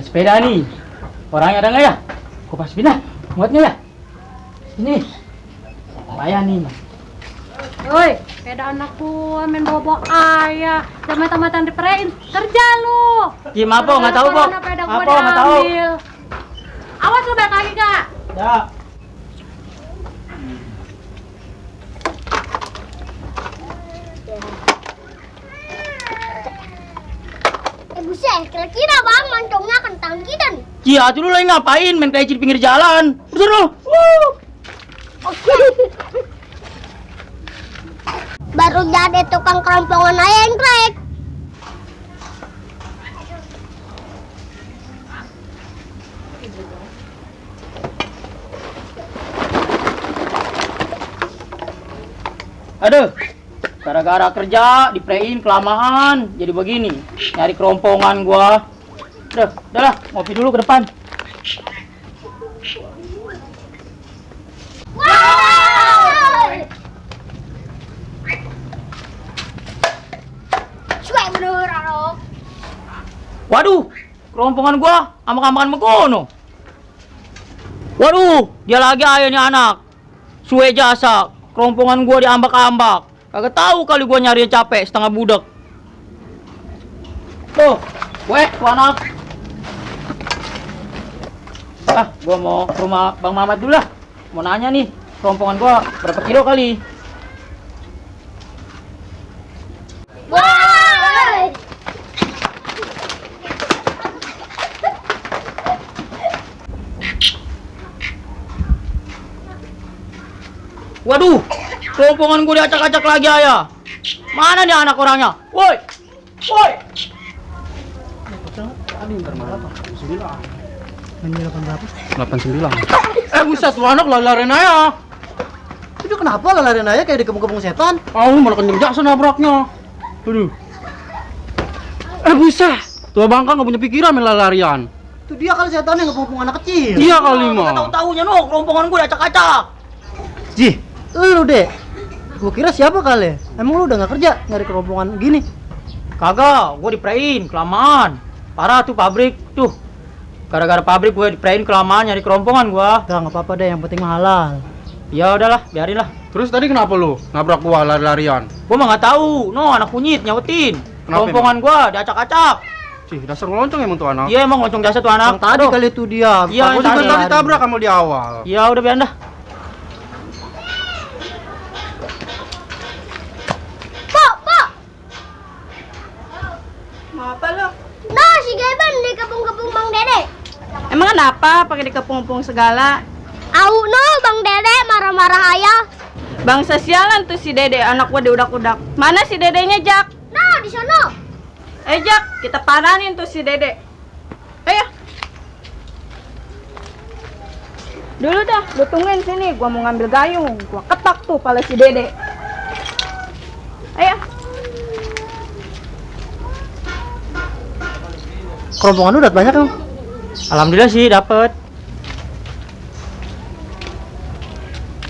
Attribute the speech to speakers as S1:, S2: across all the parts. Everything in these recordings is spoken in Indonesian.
S1: sepeda nih. Orangnya ada nggak ya? Kopas pindah, muat nggak ya? Ini, payah nih.
S2: Woi, sepeda anak gua main bawa ayah. Jangan mata-mata diperein, kerja lu.
S1: Kim apa? Nggak tahu kok. Apa? Nggak tahu.
S2: Awas lu balik lagi kak.
S1: Ya.
S3: Buset, kira-kira bang mancungnya kentang kita nih.
S1: Iya, tuh lu lagi ngapain? Main kayak di pinggir jalan. Betul lu.
S3: Baru jadi tukang kerompongan aja yang krek.
S1: Aduh, gara-gara kerja diprein kelamaan, jadi begini. Nyari kerompongan gua. Udah lah, ngopi dulu ke depan.
S3: Cuek bener, Arok.
S1: Waduh, kerompongan gua ambak-ambakan megono. Waduh, dia lagi ayahnya anak. Suwe jasa, kerompongan gua diambak-ambak. Kagak tahu kali gua nyari capek setengah budek. Tuh, tuh anak. Gua mau ke rumah Bang Mamat dulu lah. Mau nanya nih, kerompongan gua berapa kilo kali?
S3: Woi.
S1: Waduh, kerompongan gua diacak-acak lagi ayah. Mana nih anak orangnya? Woi, woi.
S4: Buset, tuh anak lari-larian aja. Itu kenapa lari-larian aja kayak dikepung-kepung setan?
S1: Malah kenceng jaksa nabraknya. Aduh. Buset. Tuh abang kan nggak punya pikiran main lari-larian.
S4: Itu dia kali setan yang ngepung anak kecil.
S1: Iya kali mah. Nggak tahu-taunya no, kerompongan gua diacak-acak.
S4: Jih, lu deh. Gua kira siapa kali? Emang lu udah nggak kerja nyari kerompongan gini?
S1: Kagak, gua diprein kelamaan. Parah tuh pabrik tuh. Gara-gara pabrik gue diprein kelamaan nyari kerompongan gua.
S4: Udah nggak apa-apa deh, yang penting mah halal.
S1: Ya udahlah, biarin lah.
S5: Terus tadi kenapa lu nabrak gua lari-larian?
S1: Gua mah nggak tahu. No, anak kunyit nyautin.
S5: Kenapa
S1: Kerompongan gua diacak-acak.
S5: Cih, dasar loncong emang tuh anak.
S1: Iya emang loncong jasa tuh anak.
S4: Yang tadi
S1: Aduh.
S4: kali itu dia.
S1: Iya,
S4: Gua
S1: yang
S4: juga
S1: tadi.
S5: Tadi tabrak kamu di awal.
S1: Ya udah biarin dah.
S3: Pak.
S2: Mau apa lu?
S3: Nah, si Gaben dikepung-kepung Bang Dede.
S2: Emang kenapa pakai dikepung-kepung segala?
S3: Au no, Bang Dede marah-marah ayah.
S2: Bangsa sialan tuh si Dede, anak gua diudak-udak. Mana si Dedenya, Jak?
S3: Nah, di sana.
S2: Jak, kita pananin tuh si Dede. Ayo. Dulu dah, lu tungguin sini, gua mau ngambil gayung. Gua ketak tuh pala si Dede. Ayo.
S4: Kerompongan lu udah banyak kan?
S1: Alhamdulillah sih dapet.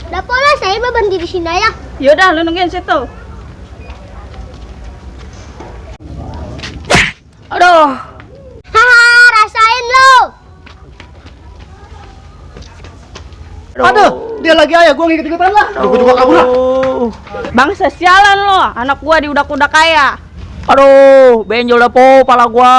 S3: Udah pola saya mah berhenti di sini ya.
S2: Yaudah, lu nungguin situ.
S1: Aduh.
S3: Haha, rasain lo.
S4: Aduh, dia lagi ayah, gua ngikut-ikutan lah.
S5: Gua juga kabur lah.
S2: Bangsa sialan lo, anak gua diudak-udak kaya.
S1: Aduh, benjol dah po pala gua.